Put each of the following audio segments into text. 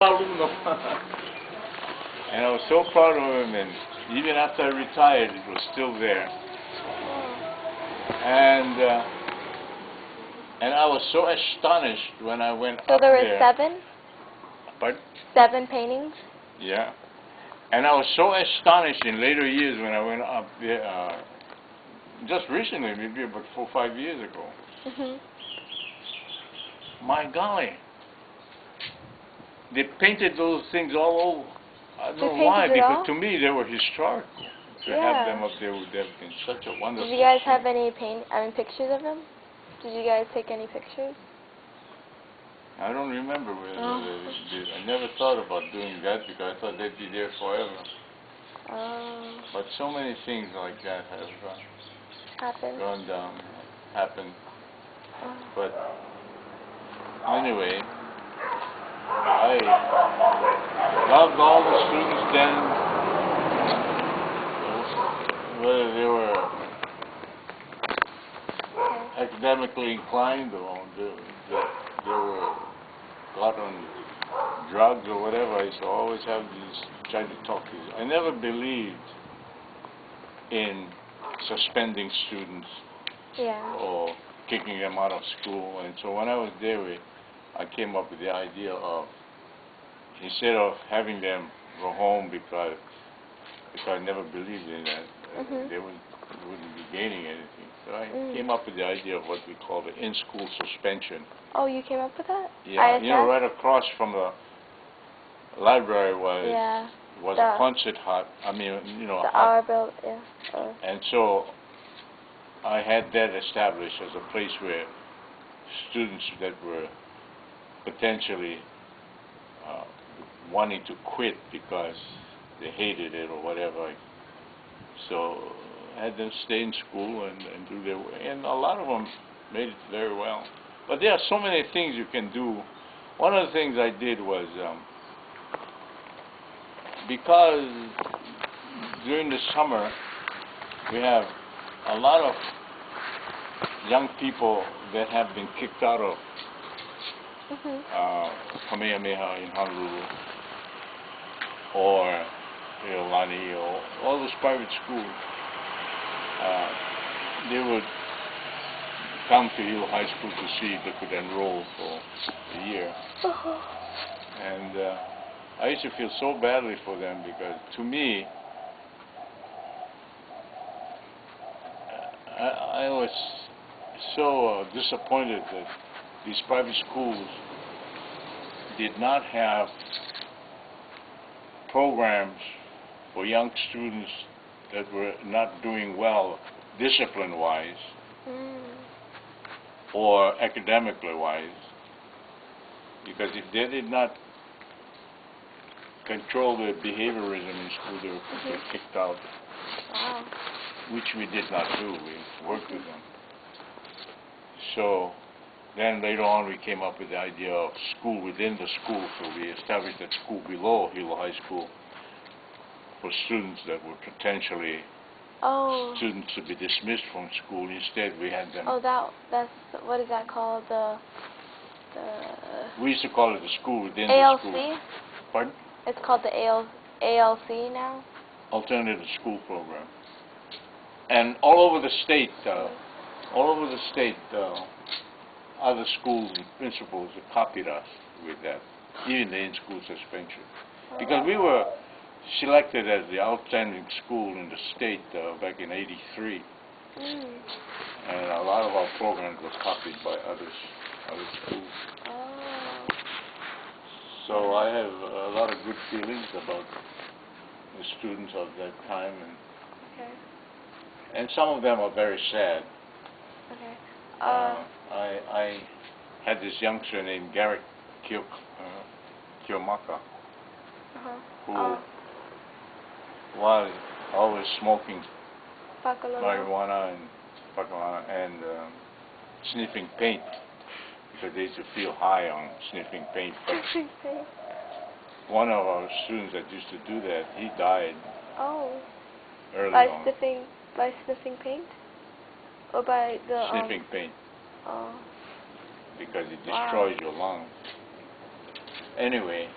alumno. And I was so proud of him, and even after I retired, it was still there. And I was so astonished when I went So up there there. were 7? Pardon? 7 paintings? Yeah. And I was so astonished in later years when I went up there, just recently, maybe about 4 or 5 years ago. My golly. They painted those things all over. I don't know why, because to me they were historical. To have them up there would have been such a wonderful Did you guys thing. have any pictures of them? Did you guys take any pictures? I don't remember whether they did. I never thought about doing that because I thought they'd be there forever. But so many things like that have gone down, happened. But anyway, I loved all the students then, whether they were academically inclined or they were caught on drugs or whatever. I used to always have these, try to talk to these. I never believed in suspending students or kicking them out of school. And so when I was there, I came up with the idea of, instead of having them go home because I never believed in that, they wouldn't be gaining anything. So I came up with the idea of what we call the in-school suspension. Oh, you came up with that? Yeah, you know, right across from the library was a concert hall. I mean, you know, and so I had that established as a place where students that were potentially wanting to quit because they hated it or whatever. So I had them stay in school and do their way. And a lot of them made it very well. But there are so many things you can do. One of the things I did was, because during the summer we have a lot of young people that have been kicked out of Kamehameha in Honolulu or Iolani or all those private schools. They would come to Hill High School to see if they could enroll for a year. And I used to feel so badly for them because to me, I was so disappointed that these private schools did not have programs for young students that were not doing well discipline-wise or academically-wise, because if they did not control their behaviorism in school, they were kicked out, which we did not do. We worked with them. So then later on we came up with the idea of school within the school, so we established that school below Hilo High School for students that were potentially students to be dismissed from school. Instead we had them... that's, what is that called? We used to call it the school within the school. ALC? Pardon? It's called the ALC now? Alternative School Program. And all over the state, other schools and principals have copied us with that, even the in-school suspension. Because we were selected as the outstanding school in the state back in '83. And a lot of our programs were copied by other schools. So I have a lot of good feelings about the students of that time. And some of them are very sad. I had this youngster named Garrett Kiyomaka, who was always smoking marijuana and sniffing paint, because they used to feel high on sniffing paint. One of our students that used to do that, he died early on. By sniffing paint? Or by the... Sniffing paint. Because it destroys your lungs. Anyway,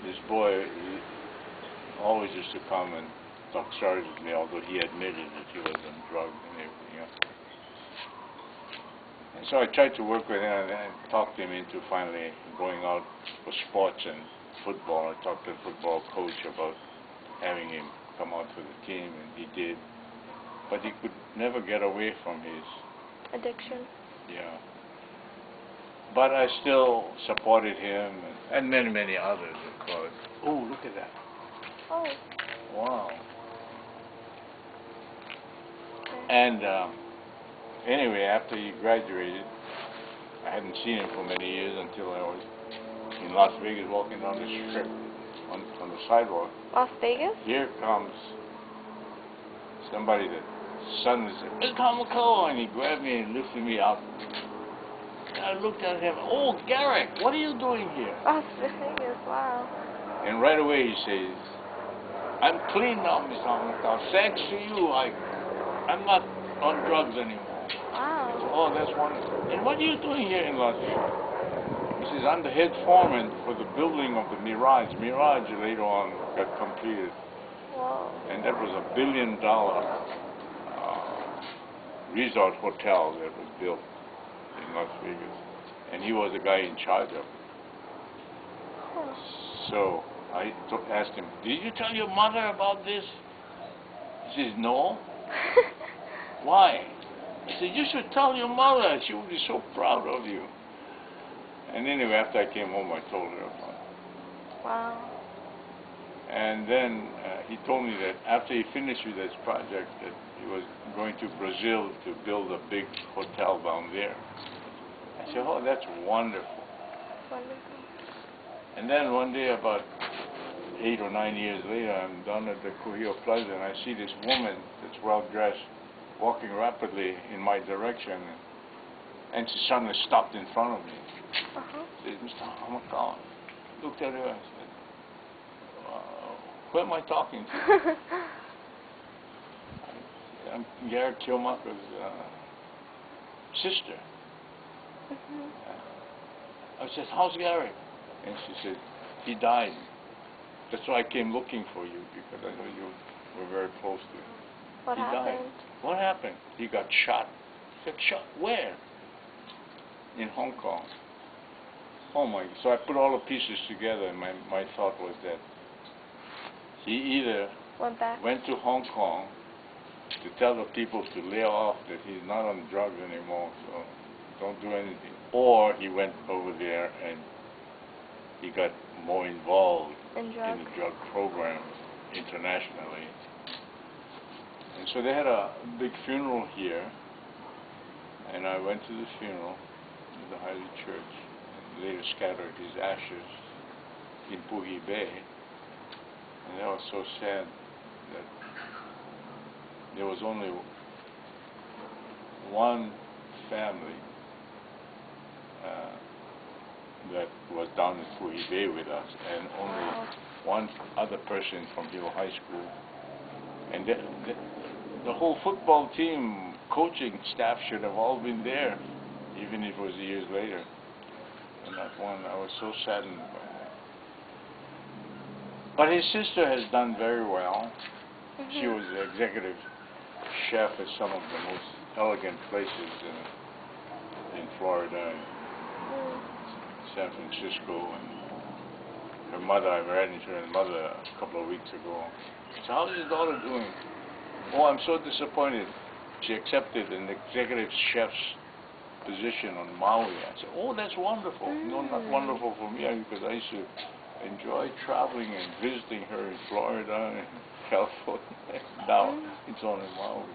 this boy always used to come and talk stories with me, although he admitted that he was on drugs and everything else. And so I tried to work with him and I talked him into finally going out for sports and football. I talked to the football coach about having him come out for the team, and he did. But he could never get away from his addiction. Yeah. But I still supported him and many, many others, of course. Oh, look at that. Oh. Wow. Okay. And anyway, after he graduated, I hadn't seen him for many years until I was in Las Vegas walking down the strip on the sidewalk. Las Vegas? Here comes somebody that suddenly said, "Mr. McCullough," and he grabbed me and lifted me up. And I looked at him, "Oh, Garrick, what are you doing here?" Las Vegas, wow. And right away he says, "I'm clean now, Mr. McCullough. Thanks to you, I'm not on drugs anymore." Wow. I said, "Oh, that's wonderful. And what are you doing here in Las Vegas?" He says, "I'm the head foreman for the building of the Mirage." Mirage later on got completed. Whoa. And that was $1 billion resort hotel that was built in Las Vegas. And he was the guy in charge of it. Huh. So I asked him, "Did you tell your mother about this?" He says, "No." "Why?" I said, "You should tell your mother. She would be so proud of you." And anyway, after I came home, I told her about it. Wow. And then he told me that after he finished with this project, that he was going to Brazil to build a big hotel down there. I said, "Oh, that's wonderful." Wonderful. And then one day, about 8 or 9 years later, I'm down at the Cujillo Plaza, and I see this woman that's well-dressed walking rapidly in my direction, and she suddenly stopped in front of me. Said, "Mr. Hamakawa." Looked at her and said, "Who am I talking to?" I'm Garrett Kilmacher's sister. I said, "How's Garrett?" And she said, "He died. That's why I came looking for you, because I know you were very close to him." What He happened? died. What happened? He got shot. I said, "Shot where?" "In Hong Kong." Oh my! So I put all the pieces together, and my thought was that he either went to Hong Kong to tell the people to lay off, that he's not on drugs anymore, so don't do anything, or he went over there and he got more involved in the drug programs internationally. And so they had a big funeral here, and I went to the funeral in the Highly Church, and later scattered his ashes in Puhi Bay. And that was so sad that there was only one family that was down in Puhi Bay with us, and only one other person from Hill High School. And the whole football team, coaching staff should have all been there, even if it was years later. And not one. I was so saddened by that. But his sister has done very well. She was the executive chef at some of the most elegant places in Florida and San Francisco. And her mother, I ran into her mother a couple of weeks ago. So how's your daughter doing? "Oh, I'm so disappointed. She accepted an executive chef's position on Maui." I said, "Oh, that's wonderful." "No, not wonderful for me, because I used to enjoy traveling and visiting her in Florida and California. Now it's on in Maui."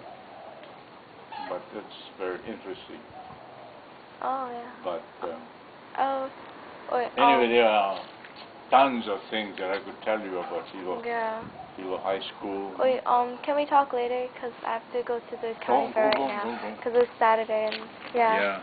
But that's very interesting. Oh, yeah. But anyway, there are tons of things that I could tell you about Hilo High School. Wait, can we talk later? Because I have to go to the county fair right now. Because it's Saturday and, yeah.